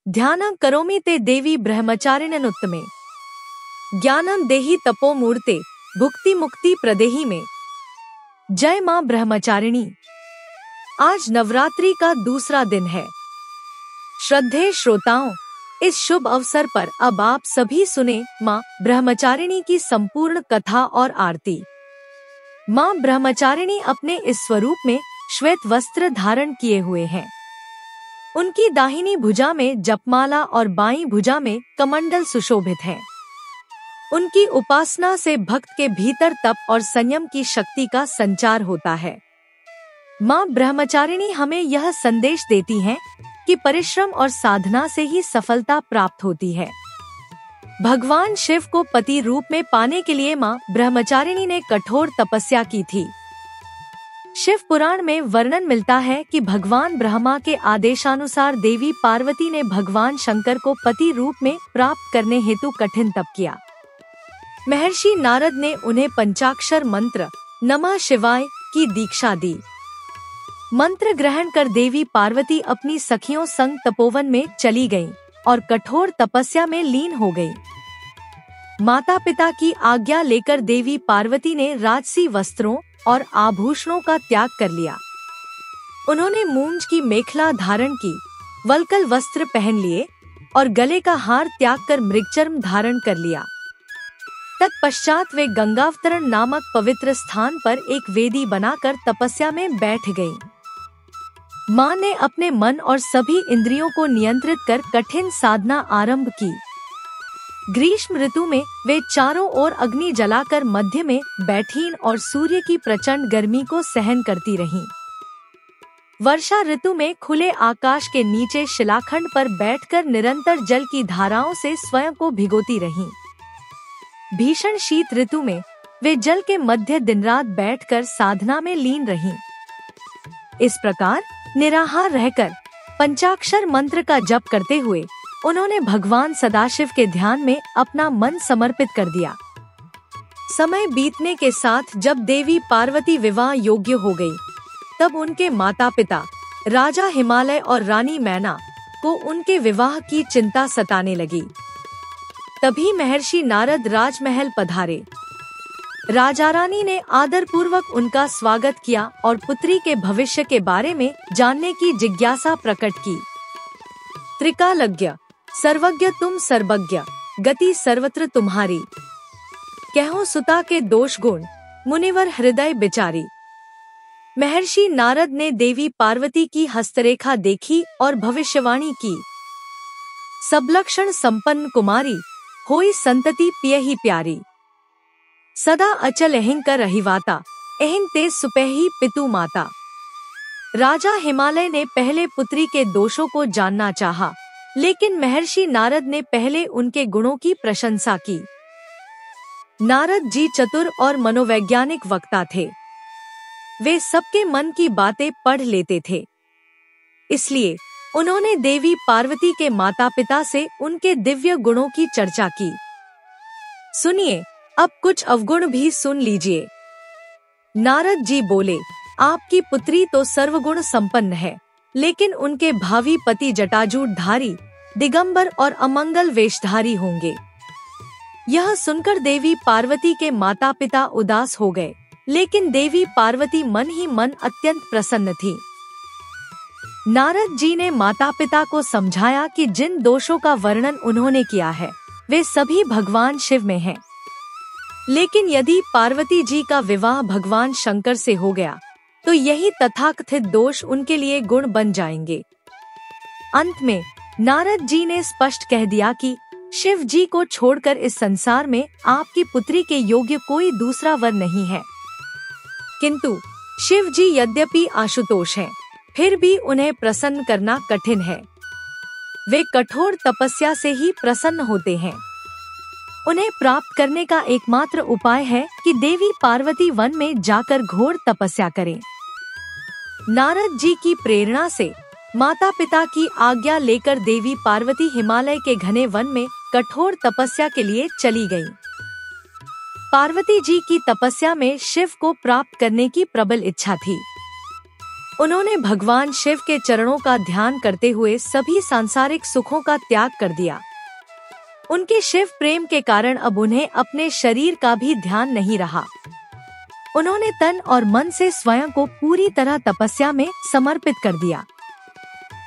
ध्यानं करोमि ते देवी ब्रह्मचारिण्यनुत्तमे। ज्ञानं देहि तपो मूर्ते, भुक्ति मुक्ति प्रदेहि में। जय मां ब्रह्मचारिणी। आज नवरात्रि का दूसरा दिन है। श्रद्धेय श्रोताओं, इस शुभ अवसर पर अब आप सभी सुने मां ब्रह्मचारिणी की संपूर्ण कथा और आरती। मां ब्रह्मचारिणी अपने इस स्वरूप में श्वेत वस्त्र धारण किए हुए हैं। उनकी दाहिनी भुजा में जपमाला और बाईं भुजा में कमंडल सुशोभित है। उनकी उपासना से भक्त के भीतर तप और संयम की शक्ति का संचार होता है। मां ब्रह्मचारिणी हमें यह संदेश देती हैं कि परिश्रम और साधना से ही सफलता प्राप्त होती है। भगवान शिव को पति रूप में पाने के लिए मां ब्रह्मचारिणी ने कठोर तपस्या की थी। शिव पुराण में वर्णन मिलता है कि भगवान ब्रह्मा के आदेशानुसार देवी पार्वती ने भगवान शंकर को पति रूप में प्राप्त करने हेतु कठिन तप किया। महर्षि नारद ने उन्हें पंचाक्षर मंत्र नमः शिवाय की दीक्षा दी। मंत्र ग्रहण कर देवी पार्वती अपनी सखियों संग तपोवन में चली गईं और कठोर तपस्या में लीन हो गईं। माता पिता की आज्ञा लेकर देवी पार्वती ने राजसी वस्त्रों और आभूषणों का त्याग कर लिया। उन्होंने मूंज की मेखला धारण की, वल्कल वस्त्र पहन लिए और गले का हार त्याग कर मृगचर्म धारण कर लिया। तत्पश्चात वे गंगावतरण नामक पवित्र स्थान पर एक वेदी बनाकर तपस्या में बैठ गईं। मां ने अपने मन और सभी इंद्रियों को नियंत्रित कर कठिन साधना आरंभ की। ग्रीष्म ऋतु में वे चारों ओर अग्नि जलाकर मध्य में बैठीं और सूर्य की प्रचंड गर्मी को सहन करती रहीं। वर्षा ऋतु में खुले आकाश के नीचे शिलाखंड पर बैठकर निरंतर जल की धाराओं से स्वयं को भिगोती रहीं। भीषण शीत ऋतु में वे जल के मध्य दिन रात बैठकर साधना में लीन रहीं। इस प्रकार निराहार रहकर पंचाक्षर मंत्र का जप करते हुए उन्होंने भगवान सदाशिव के ध्यान में अपना मन समर्पित कर दिया। समय बीतने के साथ जब देवी पार्वती विवाह योग्य हो गई, तब उनके माता पिता राजा हिमालय और रानी मैना को उनके विवाह की चिंता सताने लगी। तभी महर्षि नारद राजमहल पधारे। राजा रानी ने आदर पूर्वक उनका स्वागत किया और पुत्री के भविष्य के बारे में जानने की जिज्ञासा प्रकट की। त्रिकालज्ञ सर्वज्ञ तुम सर्वज्ञ, गति सर्वत्र तुम्हारी। कहो सुता के दोष गुण, मुनिवर हृदय बिचारी। महर्षि नारद ने देवी पार्वती की हस्तरेखा देखी और भविष्यवाणी की। सबलक्षण संपन्न कुमारी, होई संतति पियहि प्यारी। सदा अचल अहिं कर रहिवाता, अहिं ते सुपहि पितु माता। राजा हिमालय ने पहले पुत्री के दोषों को जानना चाहा, लेकिन महर्षि नारद ने पहले उनके गुणों की प्रशंसा की। नारद जी चतुर और मनोवैज्ञानिक वक्ता थे। वे सबके मन की बातें पढ़ लेते थे। इसलिए उन्होंने देवी पार्वती के माता पिता से उनके दिव्य गुणों की चर्चा की। सुनिए, अब कुछ अवगुण भी सुन लीजिए। नारद जी बोले, आपकी पुत्री तो सर्वगुण संपन्न है, लेकिन उनके भावी पति जटाजूटधारी, दिगंबर और अमंगल वेशधारी होंगे। यह सुनकर देवी पार्वती के माता पिता उदास हो गए, लेकिन देवी पार्वती मन ही मन अत्यंत प्रसन्न थी। नारद जी ने माता पिता को समझाया कि जिन दोषों का वर्णन उन्होंने किया है, वे सभी भगवान शिव में हैं। लेकिन यदि पार्वती जी का विवाह भगवान शंकर से हो गया, तो यही तथाकथित दोष उनके लिए गुण बन जाएंगे। अंत में नारद जी ने स्पष्ट कह दिया कि शिव जी को छोड़कर इस संसार में आपकी पुत्री के योग्य कोई दूसरा वर नहीं है। किंतु शिव जी यद्यपि आशुतोष हैं, फिर भी उन्हें प्रसन्न करना कठिन है। वे कठोर तपस्या से ही प्रसन्न होते हैं। उन्हें प्राप्त करने का एकमात्र उपाय है कि देवी पार्वती वन में जाकर घोर तपस्या करें। नारद जी की प्रेरणा से माता पिता की आज्ञा लेकर देवी पार्वती हिमालय के घने वन में कठोर तपस्या के लिए चली गईं। पार्वती जी की तपस्या में शिव को प्राप्त करने की प्रबल इच्छा थी। उन्होंने भगवान शिव के चरणों का ध्यान करते हुए सभी सांसारिक सुखों का त्याग कर दिया। उनके शिव प्रेम के कारण अब उन्हें अपने शरीर का भी ध्यान नहीं रहा। उन्होंने तन और मन से स्वयं को पूरी तरह तपस्या में समर्पित कर दिया।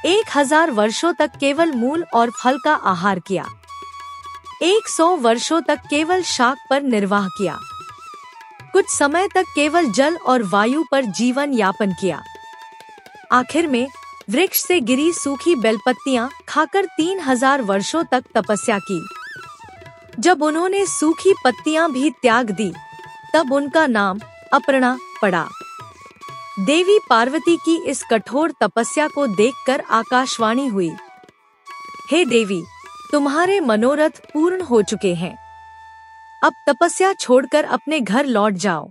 1000 वर्षों तक केवल मूल और फल का आहार किया। 100 वर्षों तक केवल शाक पर निर्वाह किया। कुछ समय तक केवल जल और वायु पर जीवन यापन किया। आखिर में वृक्ष से गिरी सूखी बेलपत्तियां खाकर 3000 वर्षों तक तपस्या की। जब उन्होंने सूखी पत्तियां भी त्याग दी, तब उनका नाम अपर्णा पड़ा। देवी पार्वती की इस कठोर तपस्या को देखकर आकाशवाणी हुई, हे देवी, तुम्हारे मनोरथ पूर्ण हो चुके हैं। अब तपस्या छोड़कर अपने घर लौट जाओ।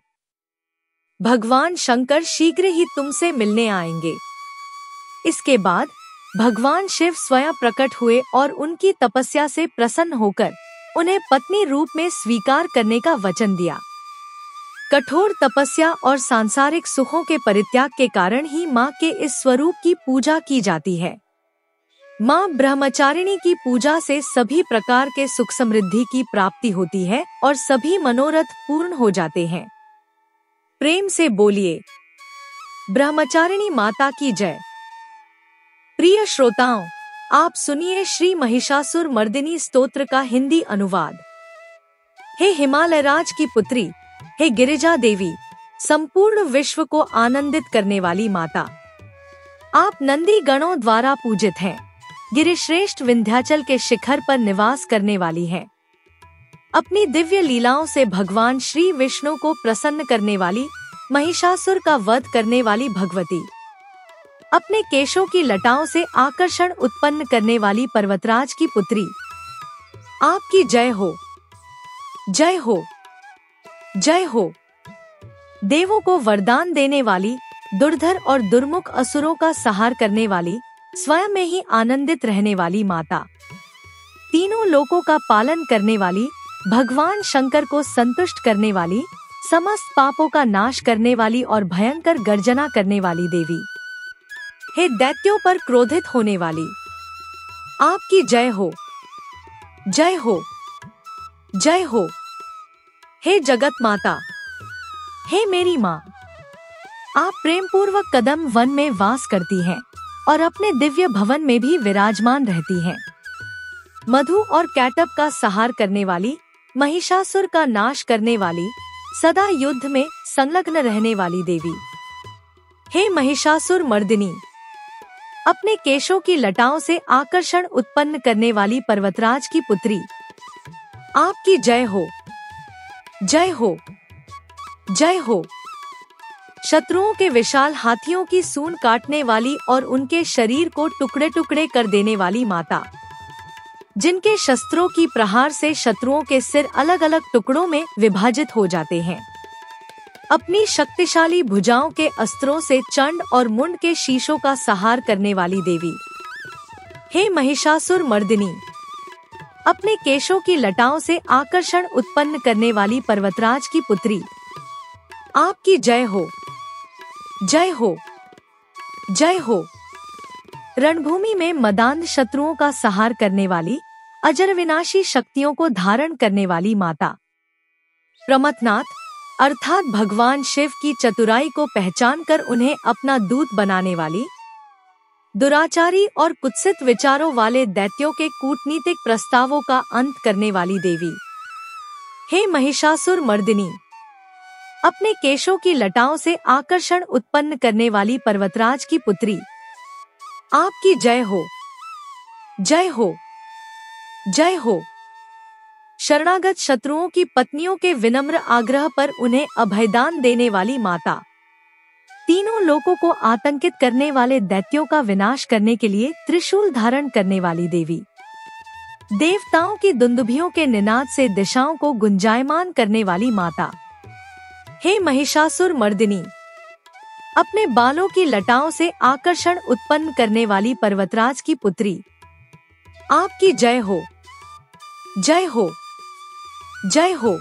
भगवान शंकर शीघ्र ही तुमसे मिलने आएंगे। इसके बाद भगवान शिव स्वयं प्रकट हुए और उनकी तपस्या से प्रसन्न होकर उन्हें पत्नी रूप में स्वीकार करने का वचन दिया। कठोर तपस्या और सांसारिक सुखों के परित्याग के कारण ही माँ के इस स्वरूप की पूजा की जाती है। माँ ब्रह्मचारिणी की पूजा से सभी प्रकार के सुख समृद्धि की प्राप्ति होती है और सभी मनोरथ पूर्ण हो जाते हैं। प्रेम से बोलिए, ब्रह्मचारिणी माता की जय। प्रिय श्रोताओं, आप सुनिए श्री महिषासुर मर्दिनी स्तोत्र का हिंदी अनुवाद। हे हिमालय राज की पुत्री, हे गिरिजा देवी, संपूर्ण विश्व को आनंदित करने वाली माता, आप नंदी गणों द्वारा पूजित हैं। गिरिश्रेष्ठ विंध्याचल के शिखर पर निवास करने वाली हैं। अपनी दिव्य लीलाओं से भगवान श्री विष्णु को प्रसन्न करने वाली, महिषासुर का वध करने वाली भगवती, अपने केशों की लटाओं से आकर्षण उत्पन्न करने वाली पर्वतराज की पुत्री, आपकी जय हो, जय हो, जय हो। देवों को वरदान देने वाली, दुर्धर और दुर्मुख असुरों का संहार करने वाली, स्वयं में ही आनंदित रहने वाली माता, तीनों लोकों का पालन करने वाली, भगवान शंकर को संतुष्ट करने वाली, समस्त पापों का नाश करने वाली और भयंकर गर्जना करने वाली देवी, हे दैत्यों पर क्रोधित होने वाली, आपकी जय हो, जय हो, जय हो। हे जगत माता, हे मेरी माँ, आप प्रेम पूर्वक कदम वन में वास करती हैं और अपने दिव्य भवन में भी विराजमान रहती हैं। मधु और कैटब का संहार करने वाली, महिषासुर का नाश करने वाली, सदा युद्ध में संलग्न रहने वाली देवी, हे महिषासुर मर्दिनी, अपने केशों की लटाओं से आकर्षण उत्पन्न करने वाली पर्वतराज की पुत्री, आपकी जय हो, जय हो, जय हो। शत्रुओं के विशाल हाथियों की सूंड काटने वाली और उनके शरीर को टुकड़े टुकड़े कर देने वाली माता, जिनके शस्त्रों की प्रहार से शत्रुओं के सिर अलग अलग टुकड़ों में विभाजित हो जाते हैं। अपनी शक्तिशाली भुजाओं के अस्त्रों से चंड और मुंड के शीशों का संहार करने वाली देवी, हे महिषासुर मर्दिनी, अपने केशों की लटाओं से आकर्षण उत्पन्न करने वाली पर्वतराज की पुत्री, आपकी जय हो, जय हो, जय हो। रणभूमि में मदान शत्रुओं का संहार करने वाली, अजर विनाशी शक्तियों को धारण करने वाली माता, प्रमथनाथ अर्थात भगवान शिव की चतुराई को पहचानकर उन्हें अपना दूत बनाने वाली, दुराचारी और कुत्सित विचारों वाले दैत्यों के कूटनीतिक प्रस्तावों का अंत करने वाली देवी, हे महिषासुर मर्दिनी, अपने केशों की लटाओं से आकर्षण उत्पन्न करने वाली पर्वतराज की पुत्री, आपकी जय हो, जय हो, जय हो। शरणागत शत्रुओं की पत्नियों के विनम्र आग्रह पर उन्हें अभयदान देने वाली माता, तीनों लोकों को आतंकित करने वाले दैत्यों का विनाश करने के लिए त्रिशूल धारण करने वाली देवी, देवताओं की दुंदुभियों के निनाद से दिशाओं को गुंजायमान करने वाली माता, हे महिषासुर मर्दिनी, अपने बालों की लटाओं से आकर्षण उत्पन्न करने वाली पर्वतराज की पुत्री, आपकी जय हो, जय हो, जय हो।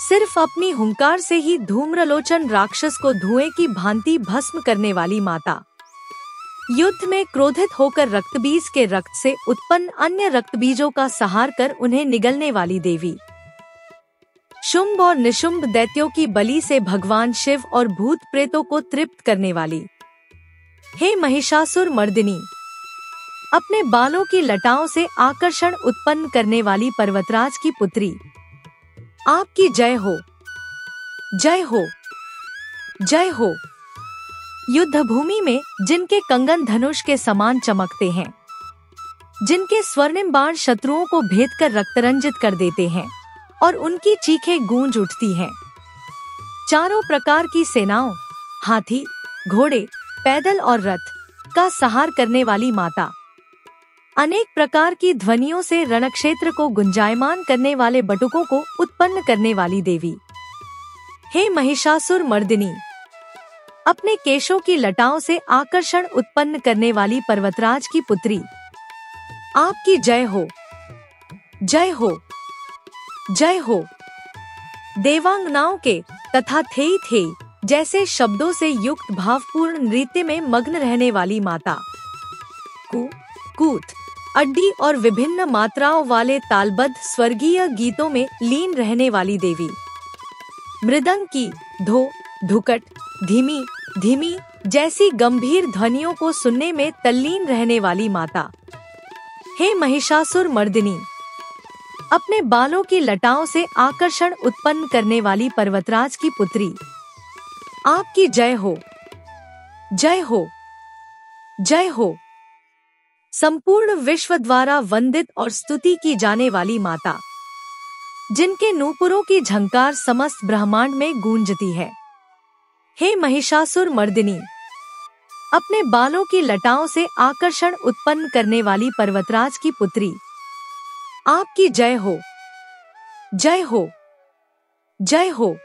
सिर्फ अपनी हुंकार से ही धूम्रलोचन राक्षस को धुएं की भांति भस्म करने वाली माता। युद्ध में क्रोधित होकर रक्तबीज के रक्त से उत्पन्न अन्य रक्तबीजों का संहार कर उन्हें निगलने वाली देवी। शुंभ और निशुंभ दैत्यों की बलि से भगवान शिव और भूत प्रेतों को तृप्त करने वाली। हे महिषासुर मर्दिनी, अपने बालों की लटाओं से आकर्षण उत्पन्न करने वाली पर्वतराज की पुत्री, आपकी जय हो, जय हो, जय हो। युद्ध भूमि में जिनके कंगन धनुष के समान चमकते हैं, जिनके स्वर्णिम बाण शत्रुओं को भेद कर रक्तरंजित कर देते हैं और उनकी चीखें गूंज उठती हैं। चारों प्रकार की सेनाओं, हाथी, घोड़े, पैदल और रथ का संहार करने वाली माता। अनेक प्रकार की ध्वनियों से रणक्षेत्र को गुंजायमान करने वाले बटुकों को उत्पन्न करने वाली देवी। हे महिषासुर मर्दिनी, अपने केशों की लटाओं से आकर्षण उत्पन्न करने वाली पर्वतराज की पुत्री, आपकी जय हो, जय हो, जय हो। देवांगनाओं के तथा थेई थेई जैसे शब्दों से युक्त भावपूर्ण नृत्य में मग्न रहने वाली माता। कू, कूथ, अड्डी और विभिन्न मात्राओं वाले तालबद्ध स्वर्गीय गीतों में लीन रहने वाली देवी। मृदंग की धो, धुकट, धीमी धीमी जैसी गंभीर ध्वनियों को सुनने में तल्लीन रहने वाली माता। हे महिषासुर मर्दिनी, अपने बालों की लटाओं से आकर्षण उत्पन्न करने वाली पर्वतराज की पुत्री, आपकी जय हो, जय हो, जय हो। संपूर्ण विश्व द्वारा वंदित और स्तुति की जाने वाली माता, जिनके नूपुरों की झंकार समस्त ब्रह्मांड में गूंजती है। हे महिषासुर मर्दिनी, अपने बालों की लटाओं से आकर्षण उत्पन्न करने वाली पर्वतराज की पुत्री, आपकी जय हो, जय हो, जय हो।